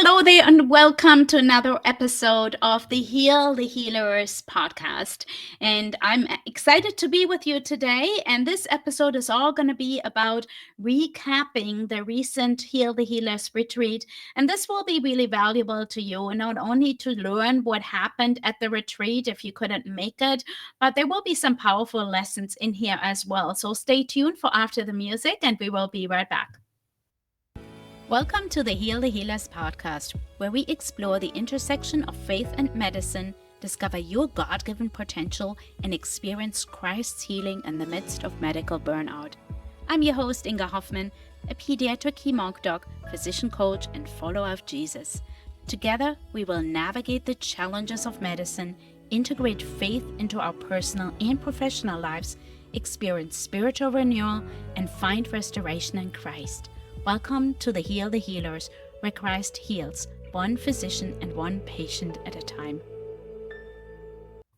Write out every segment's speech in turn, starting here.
Hello there, and welcome to another episode of the Heal the Healers podcast. And I'm excited to be with you today. And this episode is all going to be about recapping the recent Heal the Healers retreat. And this will be really valuable to you, not only to learn what happened at the retreat if you couldn't make it, but there will be some powerful lessons in here as well. So stay tuned for after the music, and we will be right back. Welcome to the Heal the Healers podcast, where we explore the intersection of faith and medicine, discover your God-given potential, and experience Christ's healing in the midst of medical burnout. I'm your host, Inga Hofmann, a pediatric hemonc doc, physician coach, and follower of Jesus. Together, we will navigate the challenges of medicine, integrate faith into our personal and professional lives, experience spiritual renewal, and find restoration in Christ. Welcome to the Heal the Healers, where Christ heals, one physician and one patient at a time.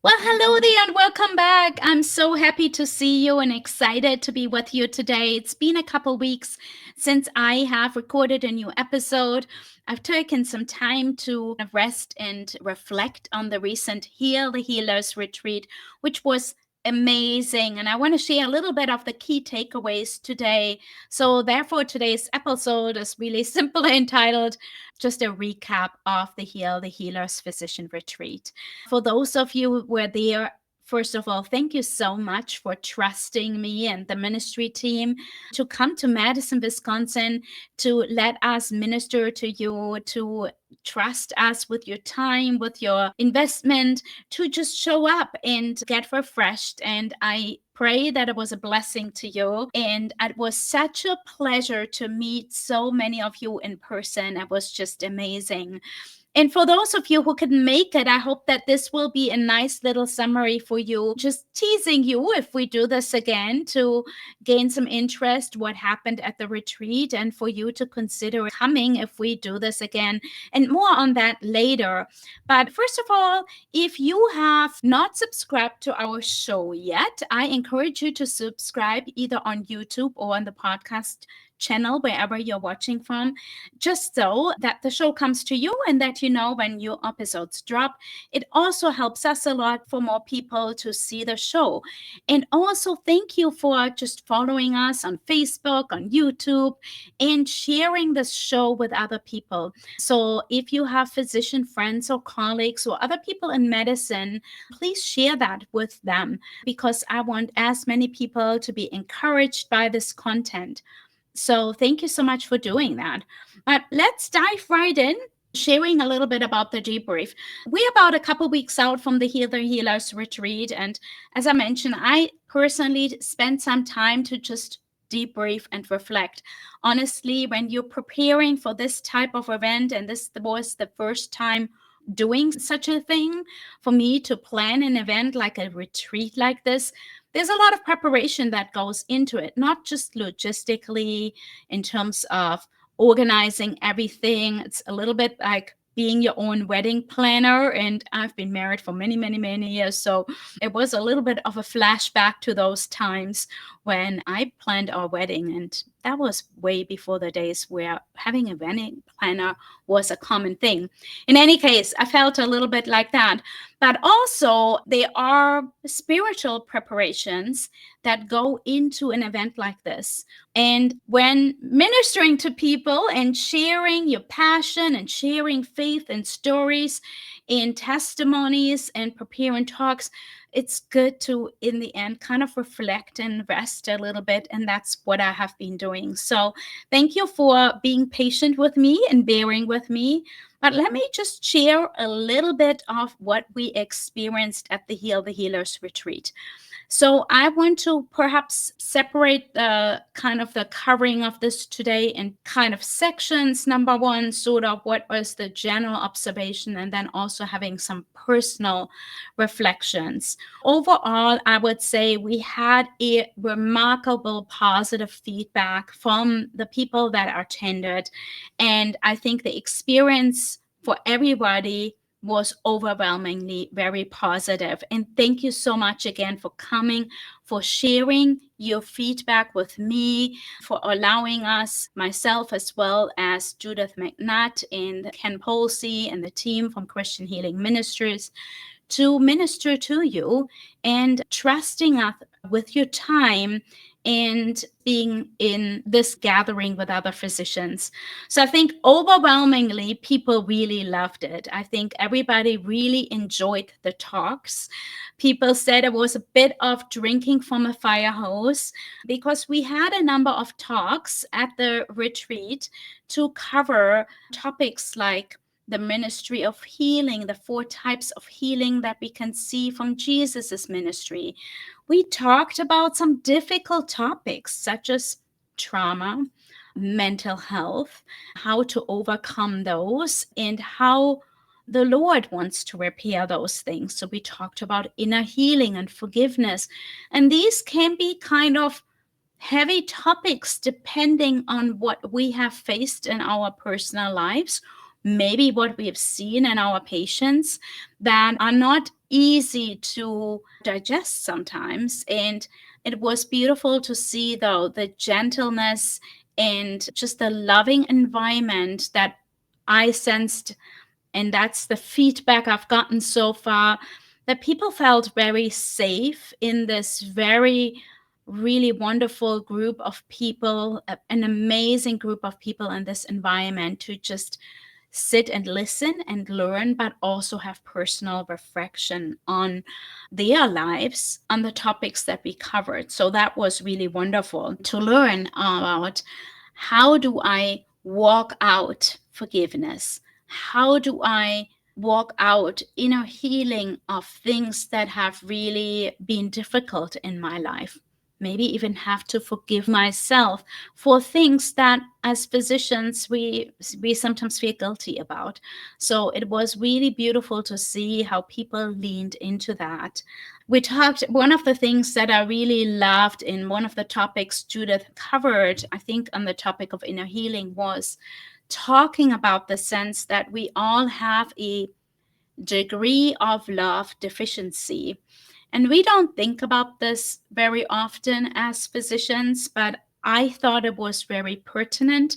Well, hello there and welcome back. I'm so happy to see you and excited to be with you today. It's been a couple weeks since I have recorded a new episode. I've taken some time to rest and reflect on the recent Heal the Healers retreat, which was amazing. And I want to share a little bit of the key takeaways today. So therefore, today's episode is really simply entitled just a recap of the Heal the Healers Physician Retreat. For those of you who were there, first of all, thank you so much for trusting me and the ministry team to come to Madison, Wisconsin, to let us minister to you, to trust us with your time, with your investment, to just show up and get refreshed. And I pray that it was a blessing to you. And it was such a pleasure to meet so many of you in person. It was just amazing. And for those of you who couldn't make it, I hope that this will be a nice little summary for you, just teasing you if we do this again to gain some interest, what happened at the retreat, and for you to consider coming if we do this again, and more on that later. But first of all, if you have not subscribed to our show yet, I encourage you to subscribe either on YouTube or on the podcast channel, wherever you're watching from, just so that the show comes to you and that you know when new episodes drop. It also helps us a lot for more people to see the show. And also thank you for just following us on Facebook, on YouTube, and sharing this show with other people. So if you have physician friends or colleagues or other people in medicine, please share that with them, because I want as many people to be encouraged by this content. So thank you so much for doing that. But let's dive right in, sharing a little bit about the debrief. We're about a couple weeks out from the Heal the Healers retreat. And as I mentioned, I personally spent some time to just debrief and reflect. Honestly, when you're preparing for this type of event, and this was the first time doing such a thing for me to plan an event like a retreat like this, there's a lot of preparation that goes into it, not just logistically in terms of organizing everything. It's a little bit like being your own wedding planner. And I've been married for many, many, many years. So it was a little bit of a flashback to those times when I planned our wedding. And that was way before the days where having a wedding planner was a common thing. In any case, I felt a little bit like that. But also, there are spiritual preparations that go into an event like this. And when ministering to people and sharing your passion and sharing faith and stories and testimonies and preparing talks, it's good to, in the end, kind of reflect and rest a little bit. And that's what I have been doing. So thank you for being patient with me and bearing with me. But let me just share a little bit of what we experienced at the Heal the Healers retreat. So I want to perhaps separate the kind of the covering of this today in kind of sections. Number one, sort of what was the general observation, and then also having some personal reflections. Overall, I would say we had a remarkable positive feedback from the people that attended. And I think the experience for everybody was overwhelmingly very positive. And thank you so much again for coming, for sharing your feedback with me, for allowing us, myself as well as Judith McNutt and Ken Polsey and the team from Christian Healing Ministries, to minister to you and trusting us with your time and being in this gathering with other physicians. So I think overwhelmingly people really loved it. I think everybody really enjoyed the talks. People said it was a bit of drinking from a fire hose because we had a number of talks at the retreat to cover topics like the ministry of healing, the 4 types of healing that we can see from Jesus's ministry. We talked about some difficult topics such as trauma, mental health, how to overcome those, and how the Lord wants to repair those things. So we talked about inner healing and forgiveness. And these can be kind of heavy topics depending on what we have faced in our personal lives, maybe what we have seen in our patients, that are not easy to digest sometimes. And it was beautiful to see, though, the gentleness and just the loving environment that I sensed, and that's the feedback I've gotten so far, that people felt very safe in this very really wonderful group of people, an amazing group of people in this environment, to just sit and listen and learn, but also have personal reflection on their lives, on the topics that we covered. So that was really wonderful to learn about how do I walk out forgiveness? How do I walk out inner healing of things that have really been difficult in my life? Maybe even have to forgive myself for things that as physicians we sometimes feel guilty about. So it was really beautiful to see how people leaned into that. We talked, one of the things that I really loved in one of the topics Judith covered, I think on the topic of inner healing, was talking about the sense that we all have a degree of love deficiency. And we don't think about this very often as physicians, but I thought it was very pertinent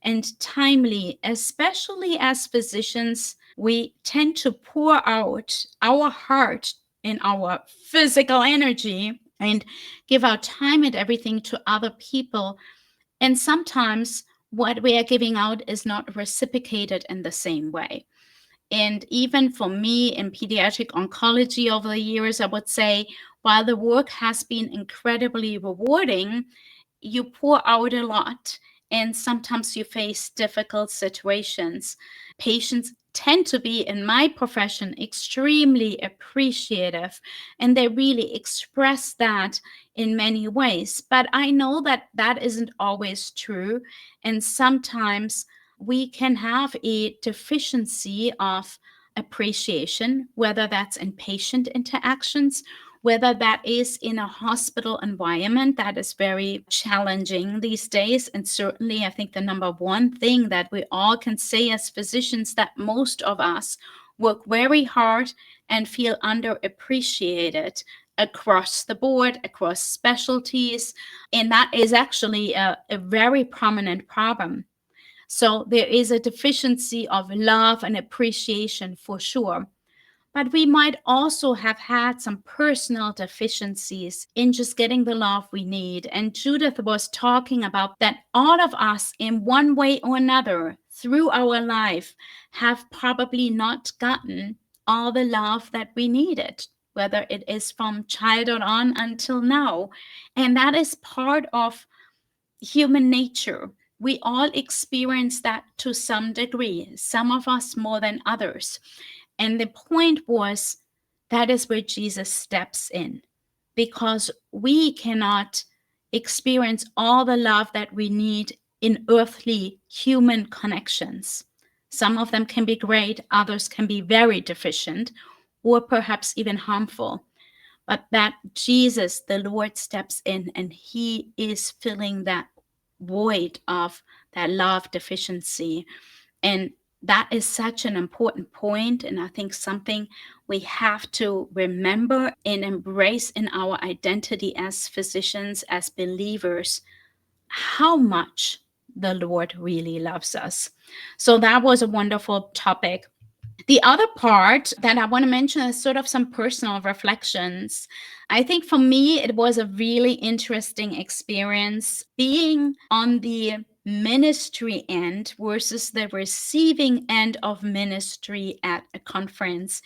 and timely, especially as physicians. We tend to pour out our heart and our physical energy and give our time and everything to other people. And sometimes what we are giving out is not reciprocated in the same way. And even for me in pediatric oncology over the years, I would say, while the work has been incredibly rewarding, you pour out a lot, and sometimes you face difficult situations. Patients tend to be, in my profession, extremely appreciative, and they really express that in many ways. But I know that that isn't always true, and sometimes we can have a deficiency of appreciation, whether that's in patient interactions, whether that is in a hospital environment that is very challenging these days. And certainly, I think the number one thing that we all can say as physicians, that most of us work very hard and feel underappreciated across the board, across specialties. And that is actually a very prominent problem. So there is a deficiency of love and appreciation for sure. But we might also have had some personal deficiencies in just getting the love we need. And Judith was talking about that all of us, in one way or another, through our life, have probably not gotten all the love that we needed, whether it is from childhood on until now. And that is part of human nature. We all experience that to some degree, some of us more than others. And the point was, that is where Jesus steps in, because we cannot experience all the love that we need in earthly human connections. Some of them can be great, others can be very deficient, or perhaps even harmful. But that Jesus, the Lord, steps in and he is filling that void of that love deficiency. And That is such an important point, and I think something we have to remember and embrace in our identity as physicians, as believers, how much the Lord really loves us. So that was a wonderful topic. The other part that I want to mention is sort of some personal reflections. I think for me, it was a really interesting experience being on the ministry end versus the receiving end of ministry at a conference.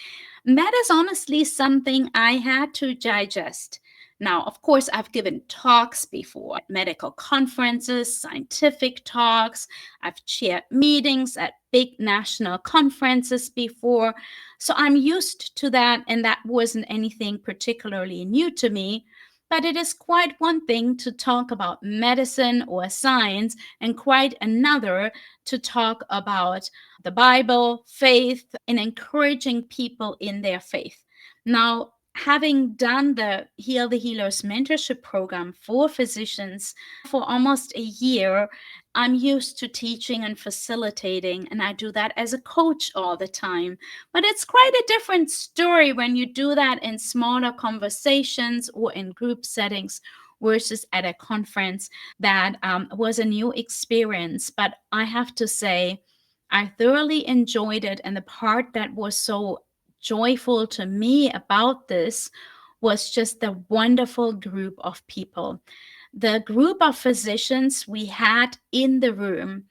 And that is honestly something I had to digest. Now, of course, I've given talks before at medical conferences, scientific talks. I've chaired meetings at big national conferences before. So I'm used to that, and that wasn't anything particularly new to me. But it is quite one thing to talk about medicine or science, and quite another to talk about the Bible, faith, and encouraging people in their faith. Now, having done the Heal the Healers mentorship program for physicians for almost a year, I'm used to teaching and facilitating, and I do that as a coach all the time. But it's quite a different story when you do that in smaller conversations or in group settings versus at a conference. That was a new experience, but I have to say, I thoroughly enjoyed it. And the part that was so joyful to me about this was just the wonderful group of people. The group of physicians we had in the room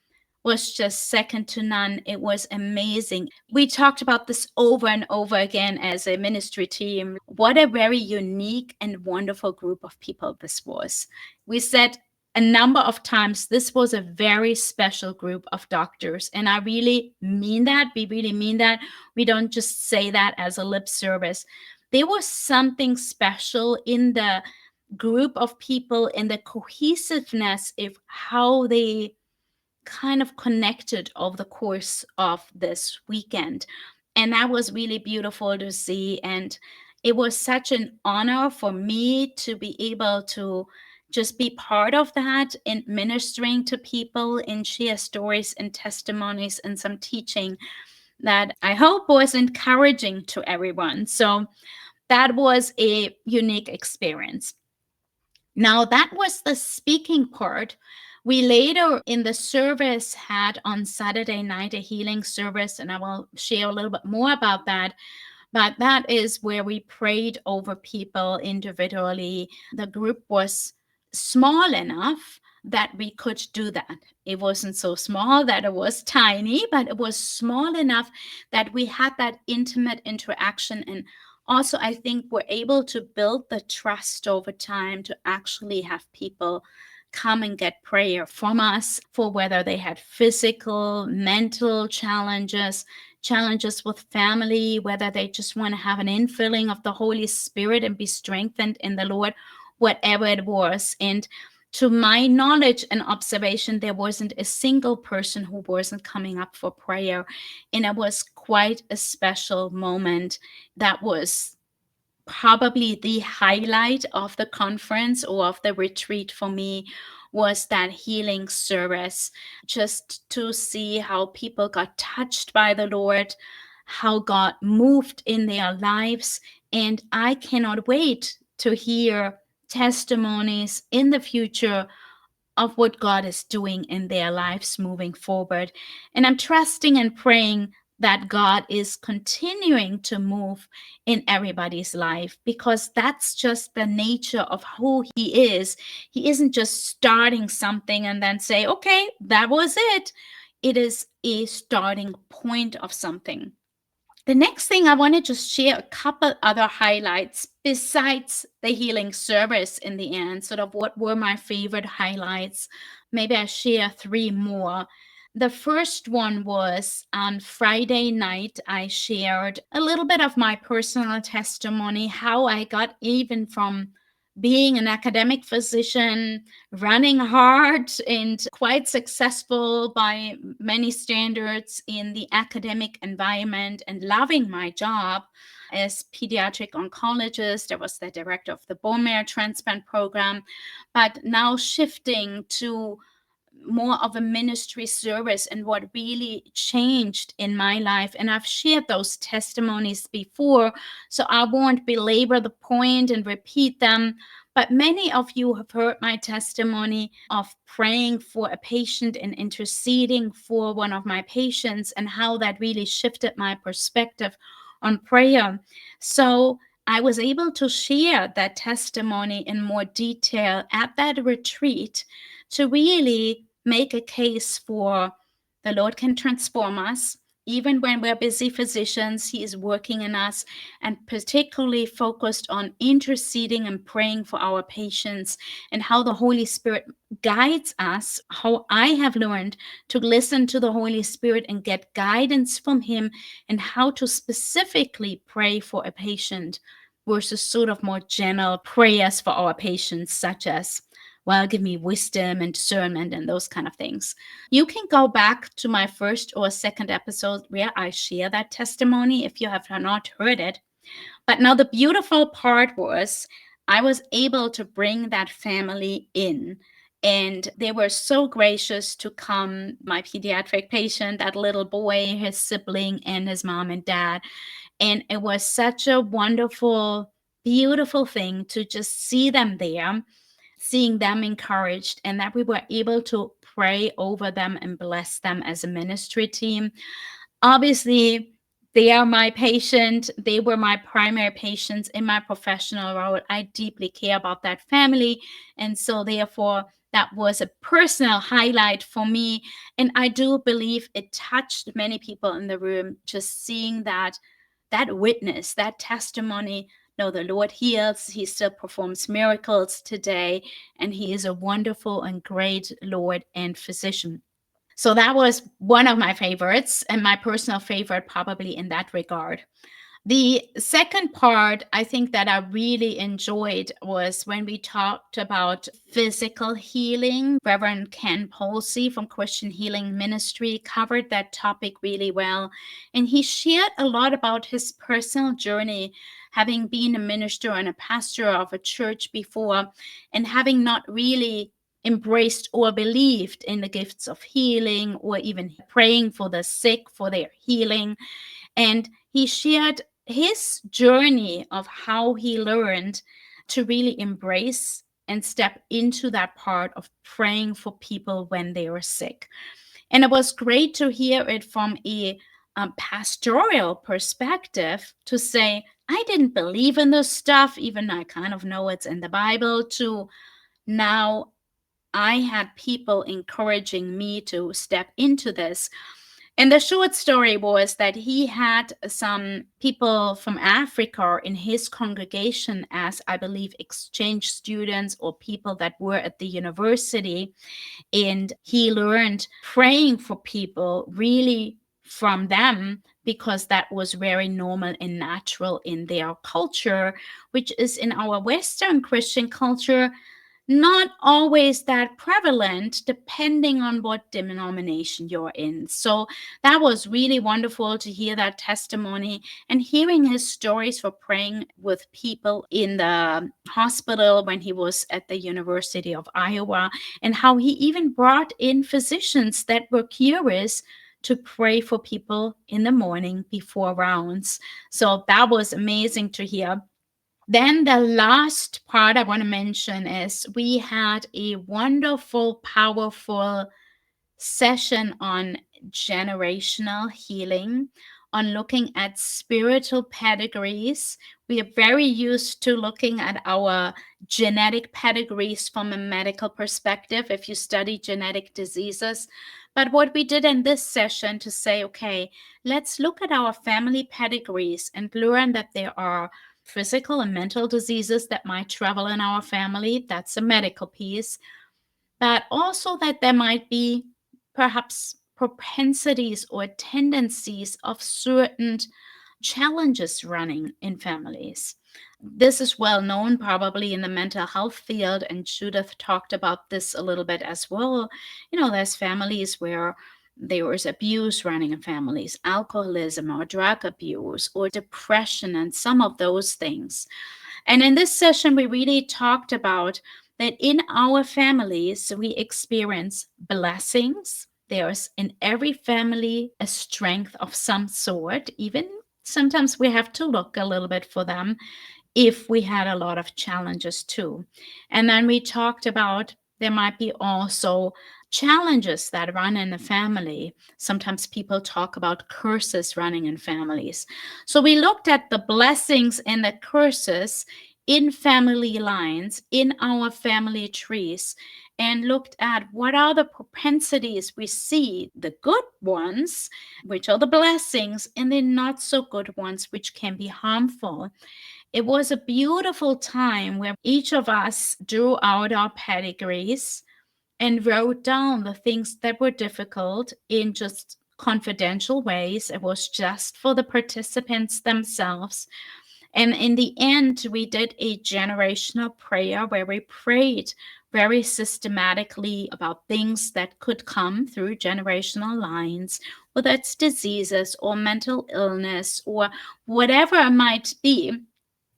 was just second to none. It was amazing. We talked about this over and over again as a ministry team. What a very unique and wonderful group of people this was. We said a number of times this was a very special group of doctors. And I really mean that. We really mean that. We don't just say that as a lip service. There was something special in the group of people and the cohesiveness of how they kind of connected over the course of this weekend. And that was really beautiful to see. And it was such an honor for me to be able to just be part of that in ministering to people and share stories and testimonies and some teaching that I hope was encouraging to everyone. So that was a unique experience. Now, that was the speaking part. We later in the service had on Saturday night a healing service, and I will share a little bit more about that. But that is where we prayed over people individually. The group was small enough that we could do that. It wasn't so small that it was tiny, but it was small enough that we had that intimate interaction. And also, I think we're able to build the trust over time to actually have people come and get prayer from us for whether they had physical, mental challenges with family, whether they just want to have an infilling of the Holy Spirit and be strengthened in the Lord, whatever it was. And to my knowledge and observation, there wasn't a single person who wasn't coming up for prayer. And it was quite a special moment. That was probably the highlight of the conference or of the retreat for me, was that healing service, just to see how people got touched by the Lord, how God moved in their lives. And I cannot wait to hear testimonies in the future of what God is doing in their lives moving forward. And I'm trusting and praying that God is continuing to move in everybody's life, because that's just the nature of who He is. He isn't just starting something and then say, okay, that was it. It is a starting point of something. The next thing I want to just share a couple other highlights besides the healing service in the end, sort of what were my favorite highlights. Maybe I share three more. The first one was on Friday night, I shared a little bit of my personal testimony, how I got even from being an academic physician, running hard and quite successful by many standards in the academic environment and loving my job as pediatric oncologist. I was the director of the bone marrow transplant program, but now shifting to more of a ministry service and what really changed in my life. And I've shared those testimonies before, so I won't belabor the point and repeat them. But many of you have heard my testimony of praying for a patient and interceding for one of my patients, and how that really shifted my perspective on prayer. So I was able to share that testimony in more detail at that retreat to really make a case for the Lord can transform us. Even when we're busy physicians, He is working in us, and particularly focused on interceding and praying for our patients, and how the Holy Spirit guides us. How I have learned to listen to the Holy Spirit and get guidance from Him, and how to specifically pray for a patient versus sort of more general prayers for our patients, such as, well, give me wisdom and discernment and those kind of things. You can go back to my first or second episode where I share that testimony if you have not heard it. But now the beautiful part was I was able to bring that family in. And they were so gracious to come, my pediatric patient, that little boy, his sibling, and his mom and dad. And it was such a wonderful, beautiful thing to just see them there, seeing them encouraged, and that we were able to pray over them and bless them as a ministry team. Obviously, they are my patient. They were my primary patients in my professional role. I deeply care about that family. And so, therefore, that was a personal highlight for me. And I do believe it touched many people in the room, just seeing that witness, that testimony. No, the Lord heals. He still performs miracles today. And He is a wonderful and great Lord and physician. So that was one of my favorites, and my personal favorite, probably in that regard. The second part I think that I really enjoyed was when we talked about physical healing. Reverend Ken Polsey from Christian Healing Ministry covered that topic really well. And he shared a lot about his personal journey, having been a minister and a pastor of a church before, and having not really embraced or believed in the gifts of healing, or even praying for the sick for their healing. And he shared his journey of how he learned to really embrace and step into that part of praying for people when they were sick. And it was great to hear it from a pastoral perspective, to say, I didn't believe in this stuff, even I kind of know it's in the Bible, to now I had people encouraging me to step into this. And the short story was that he had some people from Africa in his congregation as, I believe, exchange students or people that were at the university. And he learned praying for people really from them, because that was very normal and natural in their culture, which is in our Western Christian culture not always that prevalent, depending on what denomination you're in. So that was really wonderful to hear that testimony, and hearing his stories for praying with people in the hospital when he was at the University of Iowa, and how he even brought in physicians that were curious to pray for people in the morning before rounds. So that was amazing to hear. Then the last part I want to mention is we had a wonderful, powerful session on generational healing, on looking at spiritual pedigrees. We are very used to looking at our genetic pedigrees from a medical perspective if you study genetic diseases. But what we did in this session to say, okay, let's look at our family pedigrees and learn that there are physical and mental diseases that might travel in our family. That's a medical piece. But also that there might be perhaps propensities or tendencies of certain challenges running in families. This is well known probably in the mental health field, and Judith talked about this a little bit as well. There's families where there is abuse running in families, alcoholism or drug abuse or depression, and some of those things. And in this session, we really talked about that in our families we experience blessings. There's in every family a strength of some sort. Even sometimes we have to look a little bit for them if we had a lot of challenges too. And then we talked about there might be also challenges that run in the family. Sometimes people talk about curses running in families. So we looked at the blessings and the curses in family lines, in our family trees, and looked at what are the propensities we see, the good ones, which are the blessings, and the not so good ones, which can be harmful. It was a beautiful time where each of us drew out our pedigrees and wrote down the things that were difficult in just confidential ways. It was just for the participants themselves. And in the end, we did a generational prayer where we prayed very systematically about things that could come through generational lines, whether it's diseases or mental illness or whatever it might be,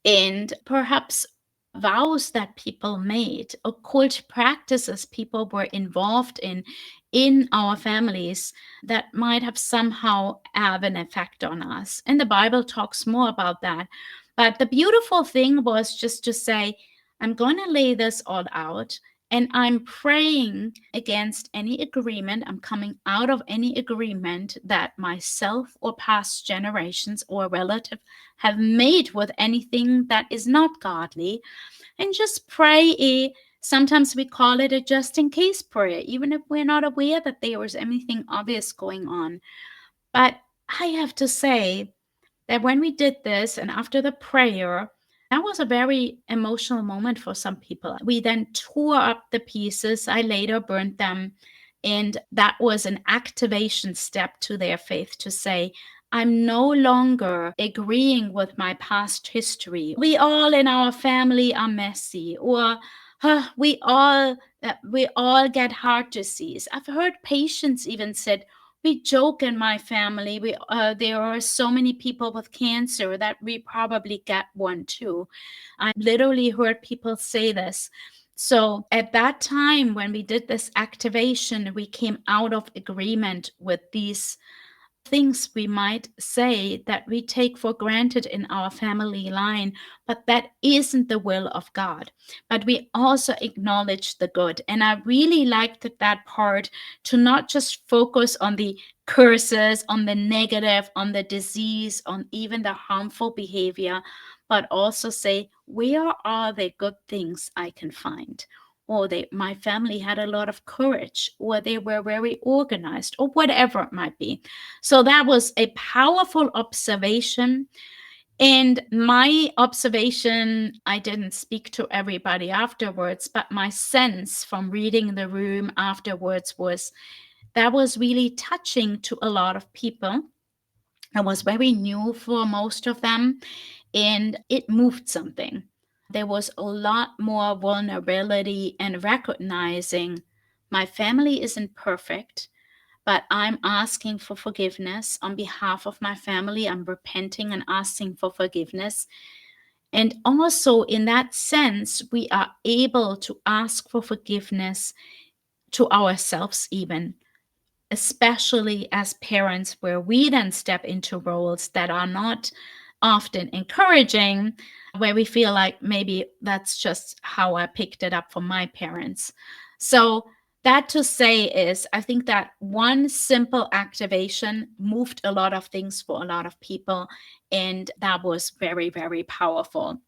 and perhaps vows that people made, occult practices people were involved in our families that might have somehow have an effect on us. And the Bible talks more about that. But the beautiful thing was just to say, I'm going to lay this all out. And I'm praying against any agreement. I'm coming out of any agreement that myself or past generations or relative have made with anything that is not godly, and just pray sometimes we call it a just in case prayer, even if we're not aware that there was anything obvious going on. But I have to say that when we did this and after the prayer, that was a very emotional moment for some people. We then tore up the pieces. I later burned them. And that was an activation step to their faith to say, I'm no longer agreeing with my past history. We all in our family are messy, or we all get heart disease. I've heard patients even said, we joke in my family. There are so many people with cancer that we probably get one too. I literally heard people say this. So at that time, when we did this activation, we came out of agreement with these things we might say that we take for granted in our family line, but that isn't the will of God. But we also acknowledge the good. And I really liked that part, to not just focus on the curses, on the negative, on the disease, on even the harmful behavior, but also say, where are the good things I can find? Or my family had a lot of courage, or they were very organized, or whatever it might be. So that was a powerful observation. And my observation, I didn't speak to everybody afterwards, but my sense from reading the room afterwards was that was really touching to a lot of people. It was very new for most of them, and it moved something. There was a lot more vulnerability and recognizing my family isn't perfect, but I'm asking for forgiveness on behalf of my family. I'm repenting and asking for forgiveness. And also, in that sense, we are able to ask for forgiveness to ourselves, even, especially as parents, where we then step into roles that are not often encouraging, where we feel like maybe that's just how I picked it up from my parents. So, that to say is, I think that one simple activation moved a lot of things for a lot of people. And that was very, very powerful.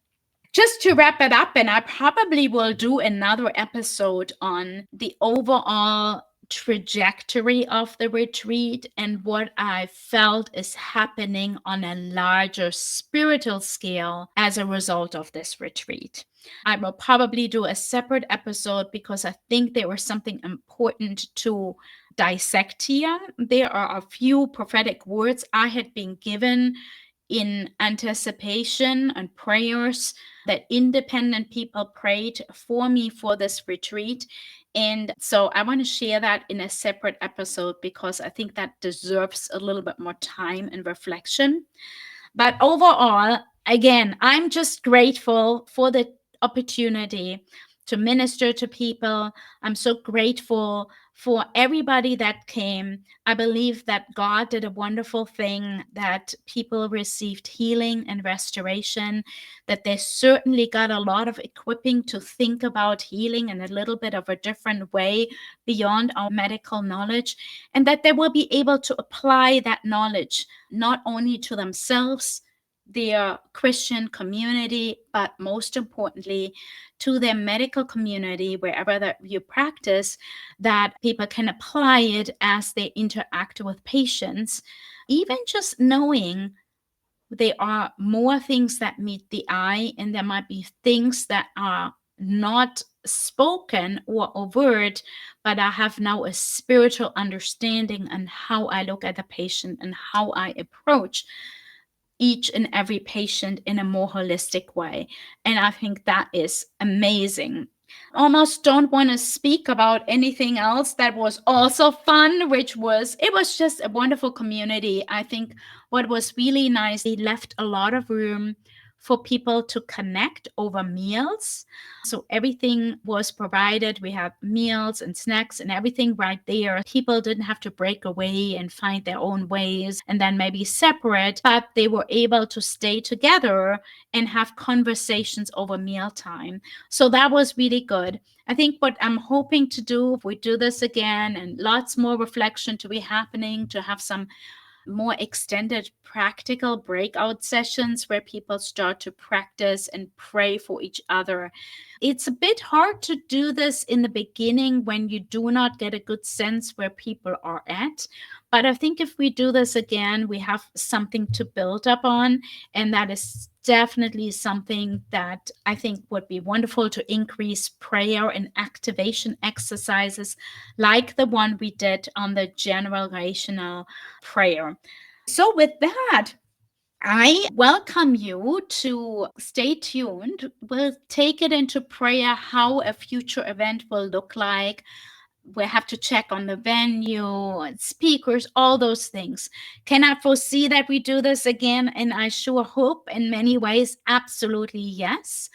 Just to wrap it up, and I probably will do another episode on the overall trajectory of the retreat and what I felt is happening on a larger spiritual scale as a result of this retreat. I will probably do a separate episode because I think there was something important to dissect here. There are a few prophetic words I had been given in anticipation and prayers that independent people prayed for me for this retreat. And so I want to share that in a separate episode because I think that deserves a little bit more time and reflection. But overall, again, I'm just grateful for the opportunity to minister to people. I'm so grateful for everybody that came. I believe that God did a wonderful thing, that people received healing and restoration, that they certainly got a lot of equipping to think about healing in a little bit of a different way beyond our medical knowledge, and that they will be able to apply that knowledge not only to themselves, their Christian community, but most importantly, to their medical community, wherever that you practice, that people can apply it as they interact with patients. Even just knowing there are more things that meet the eye, and there might be things that are not spoken or overt, but I have now a spiritual understanding on how I look at the patient and how I approach each and every patient in a more holistic way. And I think that is amazing. Almost don't want to speak about anything else that was also fun, which was, it was just a wonderful community. I think what was really nice, they left a lot of room for people to connect over meals. So everything was provided. We had meals and snacks and everything right there. People didn't have to break away and find their own ways and then maybe separate, but they were able to stay together and have conversations over mealtime. So that was really good. I think what I'm hoping to do, if we do this again and lots more reflection to be happening, to have some more extended practical breakout sessions where people start to practice and pray for each other. It's a bit hard to do this in the beginning when you do not get a good sense where people are at. But I think if we do this again, we have something to build up on. And that is definitely something that I think would be wonderful, to increase prayer and activation exercises like the one we did on the generational prayer. So, with that, I welcome you to stay tuned. We'll take it into prayer how a future event will look like. We have to check on the venue and speakers, all those things. Can I foresee that we do this again? And I sure hope in many ways, absolutely yes.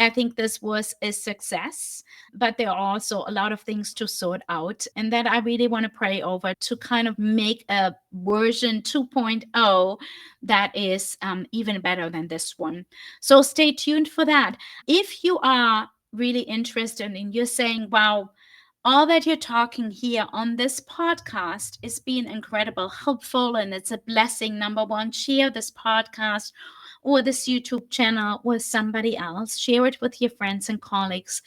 I think this was a success, but there are also a lot of things to sort out, and that I really want to pray over to kind of make a version 2.0 that is even better than this one. So stay tuned for that. If you are really interested and you're saying, wow, all that you're talking here on this podcast is being incredible, helpful, and it's a blessing. Number one, share this podcast or this YouTube channel with somebody else. Share it with your friends and colleagues.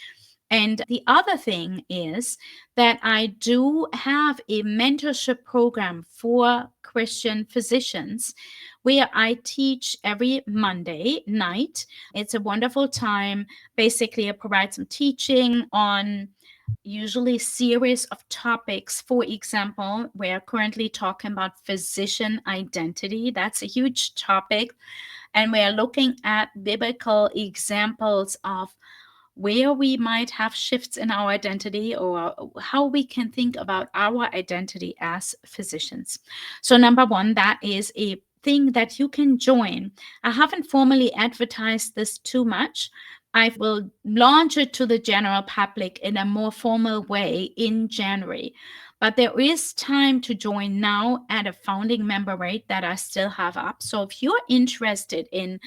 And the other thing is that I do have a mentorship program for Christian physicians where I teach every Monday night. It's a wonderful time. Basically, I provide some teaching on usually series of topics. For example, we're currently talking about physician identity. That's a huge topic. And we're looking at biblical examples of where we might have shifts in our identity, or how we can think about our identity as physicians. So, number one, that is a thing that you can join. I haven't formally advertised this too much. I will launch it to the general public in a more formal way in January. But there is time to join now at a founding member rate that I still have up. So if you're interested in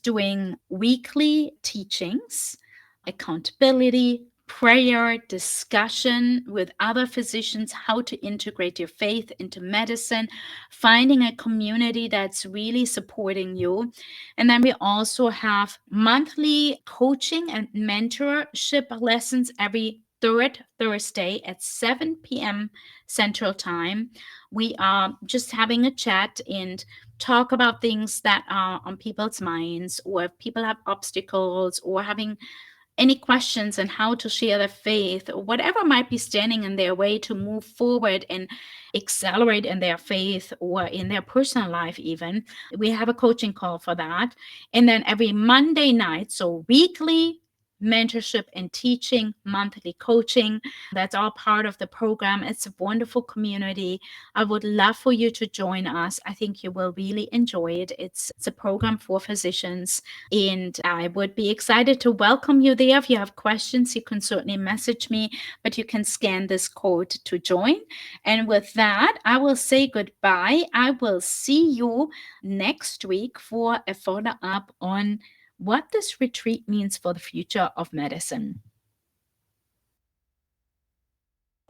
doing weekly teachings, accountability, prayer, discussion with other physicians, how to integrate your faith into medicine, finding a community that's really supporting you. And then we also have monthly coaching and mentorship lessons every third Thursday at 7 p.m. Central Time. We are just having a chat and talk about things that are on people's minds, or if people have obstacles or having any questions on how to share their faith, or whatever might be standing in their way to move forward and accelerate in their faith or in their personal life even. We have a coaching call for that. And then every Monday night, so weekly mentorship and teaching, monthly coaching. That's all part of the program. It's a wonderful community. I would love for you to join us. I think you will really enjoy it. It's a program for physicians, and I would be excited to welcome you there. If you have questions, you can certainly message me, but you can scan this code to join. And with that, I will say goodbye. I will see you next week for a follow up on what this retreat means for the future of medicine.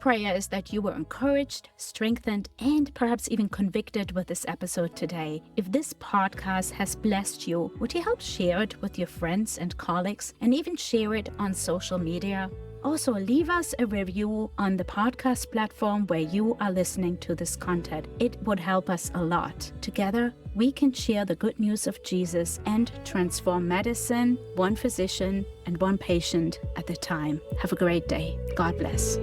Prayer is that you were encouraged, strengthened, and perhaps even convicted with this episode today. If this podcast has blessed you, would you help share it with your friends and colleagues and even share it on social media? Also, leave us a review on the podcast platform where you are listening to this content. It would help us a lot. Together, we can share the good news of Jesus and transform medicine, one physician and one patient at a time. Have a great day. God bless.